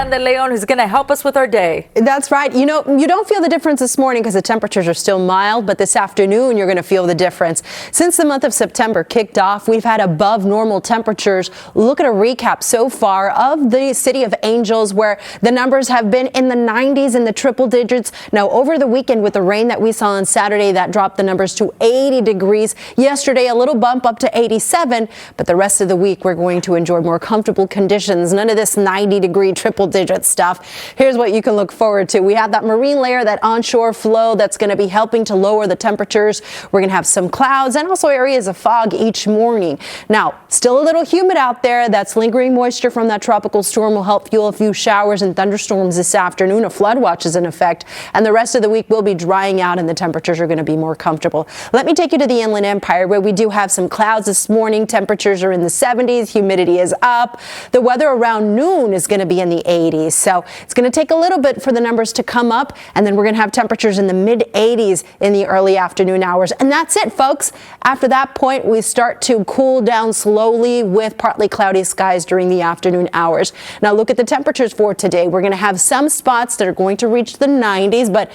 Belen De Leon, who's going to help us with our day. That's right. You know, you don't feel the difference this morning because the temperatures are still mild, but this afternoon you're going to feel the difference. Since the month of September kicked off, we've had above normal temperatures. Look at a recap so far of the City of Angels, where the numbers have been in the 90s in the triple digits. Now, over the weekend with the rain that we saw on Saturday, that dropped the numbers to 80 degrees. Yesterday, a little bump up to 87, but the rest of the week we're going to enjoy more comfortable conditions. None of this 90-degree triple digit stuff. Here's what you can look forward to. We have that marine layer, that onshore flow that's going to be helping to lower the temperatures. We're going to have some clouds and also areas of fog each morning. Now, still a little humid out there. That's lingering moisture from that tropical storm will help fuel a few showers and thunderstorms this afternoon. A flood watch is in effect, and the rest of the week will be drying out and the temperatures are going to be more comfortable. Let me take you to the Inland Empire, where we do have some clouds this morning. Temperatures are in the 70s. Humidity is up. The weather around noon is going to be in the 80s. So it's going to take a little bit for the numbers to come up, and then we're going to have temperatures in the mid 80s in the early afternoon hours. And that's it, folks. After that point, we start to cool down slowly with partly cloudy skies during the afternoon hours. Now look at the temperatures for today. We're going to have some spots that are going to reach the 90s, but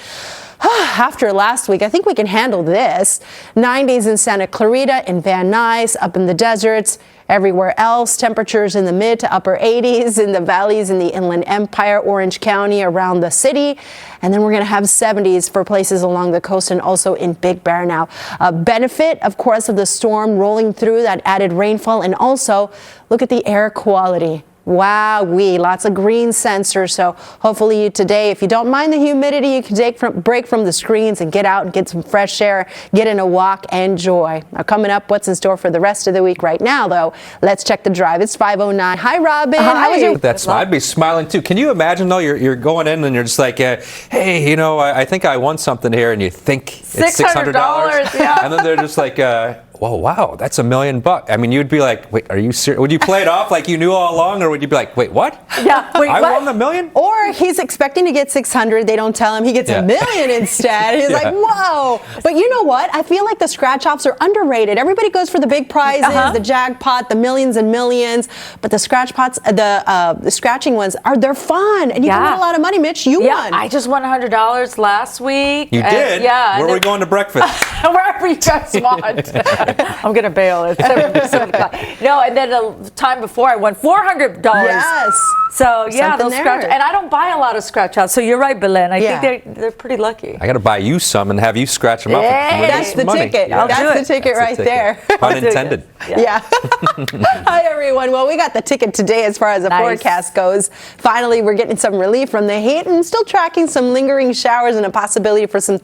after last week, I think we can handle this. 90s in Santa Clarita, in Van Nuys, up in the deserts. Everywhere else, temperatures in the mid to upper 80s in the valleys in the Inland Empire, Orange County, around the city. And then we're going to have 70s for places along the coast and also in Big Bear now. A benefit, of course, of the storm rolling through, that added rainfall, and also look at the air quality. Wow-wee, lots of green sensors. So hopefully today, if you don't mind the humidity, you can break from the screens and get out and get some fresh air, get in a walk, enjoy. Now coming up, what's in store for the rest of the week? Right now, though, let's check the drive. It's 5:09. Hi, Robin. Hi. How was your... That's I'd be smiling too. Can you imagine though? You're going in and you're just like, hey, you know, I think I won something here, and you think it's $600. Yeah. And then they're just like, whoa, wow, that's $1 million. I mean, you'd be like, wait, are you serious? Would you play it off like you knew all along, or would you be like, wait, what? Yeah, wait, I what? won $1 million? Or he's expecting to get 600. They don't tell him. He gets $1 million instead. He's like, whoa. But you know what? I feel like the scratch-offs are underrated. Everybody goes for the big prizes, the jackpot, the millions and millions. But the scratch-pots, the scratching ones, they're fun. And you can win a lot of money, Mitch. You won. I just won $100 last week. You did? Yeah. Where are we going to breakfast? Wherever you guys want. I'm going to bail at 7 o'clock. No, and then the time before I won $400. Yes. So yeah, Something those scratch, and I don't buy a lot of scratch outs. So you're right, Belen. I think they're pretty lucky. I got to buy you some and have you scratch them up. Hey, that's the ticket. Yeah. That's the ticket right there. Pun intended. Yeah. Hi, everyone. Well, we got the ticket today as far as the forecast goes. Finally, we're getting some relief from the heat and still tracking some lingering showers and a possibility for some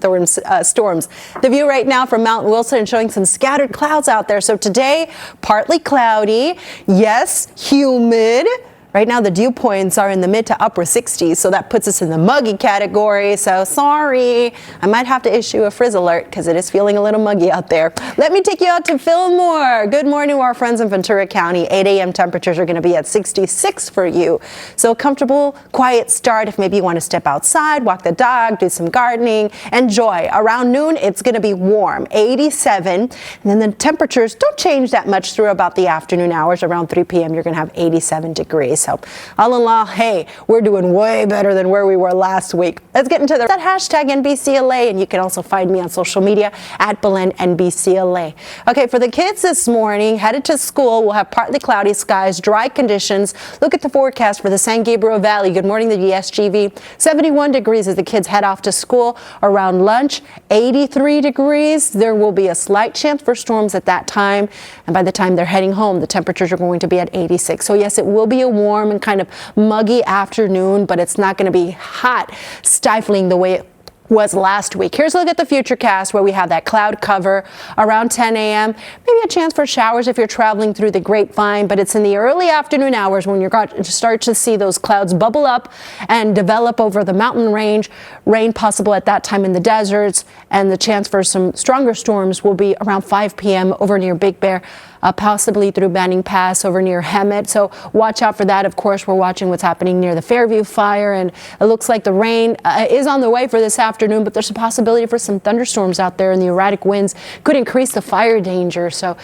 storms. The view right now from Mount Wilson showing some scattered clouds out there. So today, partly cloudy. Yes, humid. Right now, the dew points are in the mid to upper 60s, so that puts us in the muggy category. So sorry, I might have to issue a frizz alert because it is feeling a little muggy out there. Let me take you out to Fillmore. Good morning to our friends in Ventura County. 8 a.m. temperatures are going to be at 66 for you. So a comfortable, quiet start if maybe you want to step outside, walk the dog, do some gardening, enjoy. Around noon, it's going to be warm, 87. And then the temperatures don't change that much through about the afternoon hours. Around 3 p.m., you're going to have 87 degrees. So all in all, hey, we're doing way better than where we were last week. Let's get into that hashtag NBCLA, and you can also find me on social media at Belen NBCLA. Okay, for the kids this morning, headed to school, we'll have partly cloudy skies, dry conditions. Look at the forecast for the San Gabriel Valley. Good morning, the SGV. 71 degrees as the kids head off to school. Around lunch, 83 degrees. There will be a slight chance for storms at that time. And by the time they're heading home, the temperatures are going to be at 86. So yes, it will be a warm and kind of muggy afternoon, but it's not going to be hot, stifling the way it was last week. Here's a look at the futurecast, where we have that cloud cover around 10 a.m. Maybe a chance for showers if you're traveling through the Grapevine, but it's in the early afternoon hours when you're going to start to see those clouds bubble up and develop over the mountain range. Rain possible at that time in the deserts, and the chance for some stronger storms will be around 5 p.m. over near Big Bear. possibly through Banning Pass over near Hemet. So watch out for that. Of course, we're watching what's happening near the Fairview fire, and it looks like the rain is on the way for this afternoon, but there's a possibility for some thunderstorms out there, and the erratic winds could increase the fire danger. So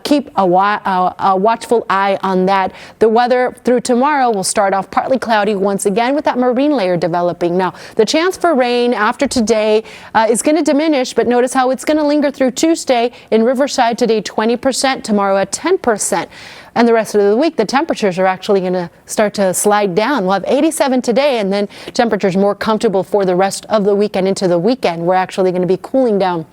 keep a watchful eye on that. The weather through tomorrow will start off partly cloudy once again with that marine layer developing. Now, the chance for rain after today is going to diminish, but notice how it's going to linger through Tuesday. In Riverside today, 20%, tomorrow at 10%. And the rest of the week, the temperatures are actually going to start to slide down. We'll have 87 today, and then temperatures more comfortable for the rest of the week and into the weekend. We're actually going to be cooling down.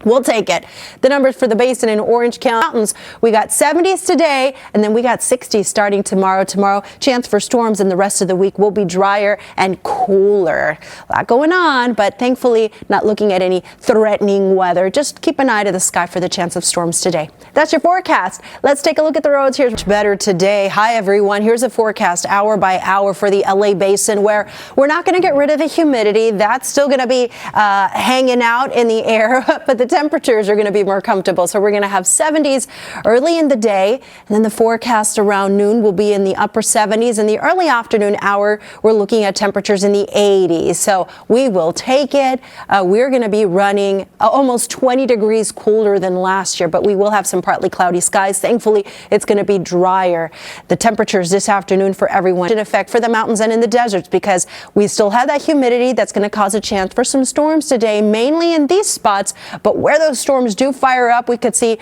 We'll take it. The numbers for the basin in Orange County Mountains, we got 70s today, and then we got 60s starting tomorrow. Tomorrow, chance for storms, and the rest of the week will be drier and cooler. A lot going on, but thankfully not looking at any threatening weather. Just keep an eye to the sky for the chance of storms today. That's your forecast. Let's take a look at the roads. Here's much better today. Hi, everyone. Here's a forecast hour by hour for the LA basin, where we're not going to get rid of the humidity. That's still going to be hanging out in the air, but the temperatures are going to be more comfortable. So we're going to have 70s early in the day, and then the forecast around noon will be in the upper 70s. In the early afternoon hour, we're looking at temperatures in the 80s. So we will take it. We're going to be running almost 20 degrees cooler than last year, but we will have some partly cloudy skies. Thankfully, it's going to be drier. The temperatures this afternoon for everyone in effect for the mountains and in the deserts, because we still have that humidity that's going to cause a chance for some storms today, mainly in these spots. But where those storms do fire up, we could see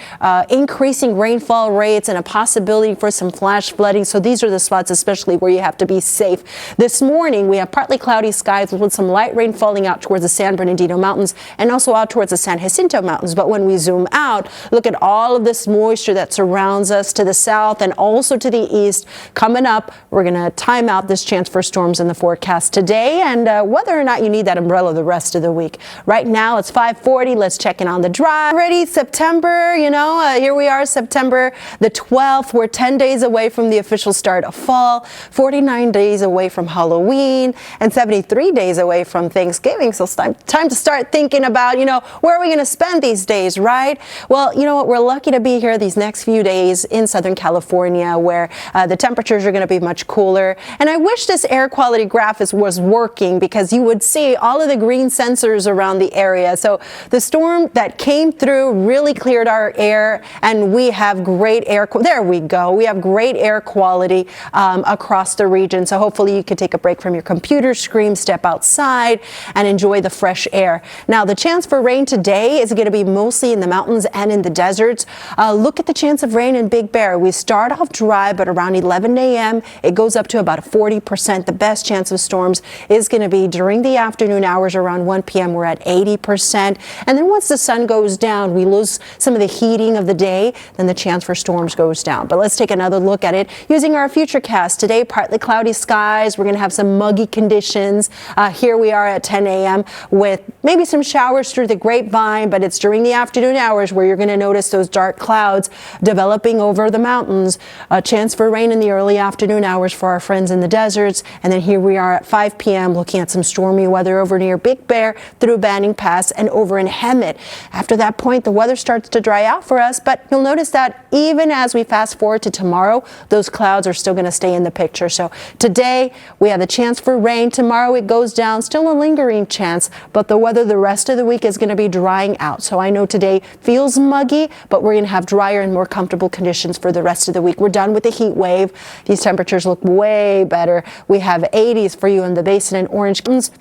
increasing rainfall rates and a possibility for some flash flooding. So these are the spots especially where you have to be safe. This morning, we have partly cloudy skies with some light rain falling out towards the San Bernardino Mountains and also out towards the San Jacinto Mountains. But when we zoom out, look at all of this moisture that surrounds us to the south and also to the east. Coming up, we're going to time out this chance for storms in the forecast today, and whether or not you need that umbrella the rest of the week. Right now, it's 5:40. Let's check in on the drive. Already September, here we are, September the 12th. We're 10 days away from the official start of fall, 49 days away from Halloween, and 73 days away from Thanksgiving. So it's time to start thinking about, where are we going to spend these days, right? Well, you know what? We're lucky to be here these next few days in Southern California, where the temperatures are going to be much cooler. And I wish this air quality graph was working, because you would see all of the green sensors around the area. So the storm that came through really cleared our air, and we have great air. There we go. We have great air quality across the region. So hopefully you can take a break from your computer screen, step outside, and enjoy the fresh air. Now, the chance for rain today is going to be mostly in the mountains and in the deserts. Look at the chance of rain in Big Bear. We start off dry, but around 11 a.m. it goes up to about 40%. The best chance of storms is going to be during the afternoon hours around 1 p.m. We're at 80%. And then once the sun goes down, we lose some of the heating of the day, then the chance for storms goes down. But let's take another look at it using our futurecast. Today, partly cloudy skies. We're going to have some muggy conditions. Here we are at 10 a.m. with maybe some showers through the grapevine, but it's during the afternoon hours where you're going to notice those dark clouds developing over the mountains. A chance for rain in the early afternoon hours for our friends in the deserts. And then here we are at 5 p.m. looking at some stormy weather over near Big Bear, through Banning Pass, and over in Hemet. After that point, the weather starts to dry out for us, but you'll notice that even as we fast forward to tomorrow, those clouds are still going to stay in the picture. So today, we have a chance for rain. Tomorrow, it goes down, still a lingering chance, but the weather the rest of the week is going to be drying out. So I know today feels muggy, but we're going to have drier and more comfortable conditions for the rest of the week. We're done with the heat wave. These temperatures look way better. We have 80s for you in the basin and Orange Mountains.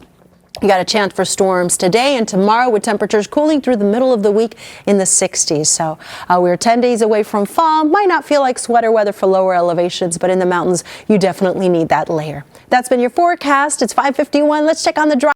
You got a chance for storms today and tomorrow, with temperatures cooling through the middle of the week in the 60s. So we're 10 days away from fall. Might not feel like sweater weather for lower elevations, but in the mountains, you definitely need that layer. That's been your forecast. It's 5:51. Let's check on the drive.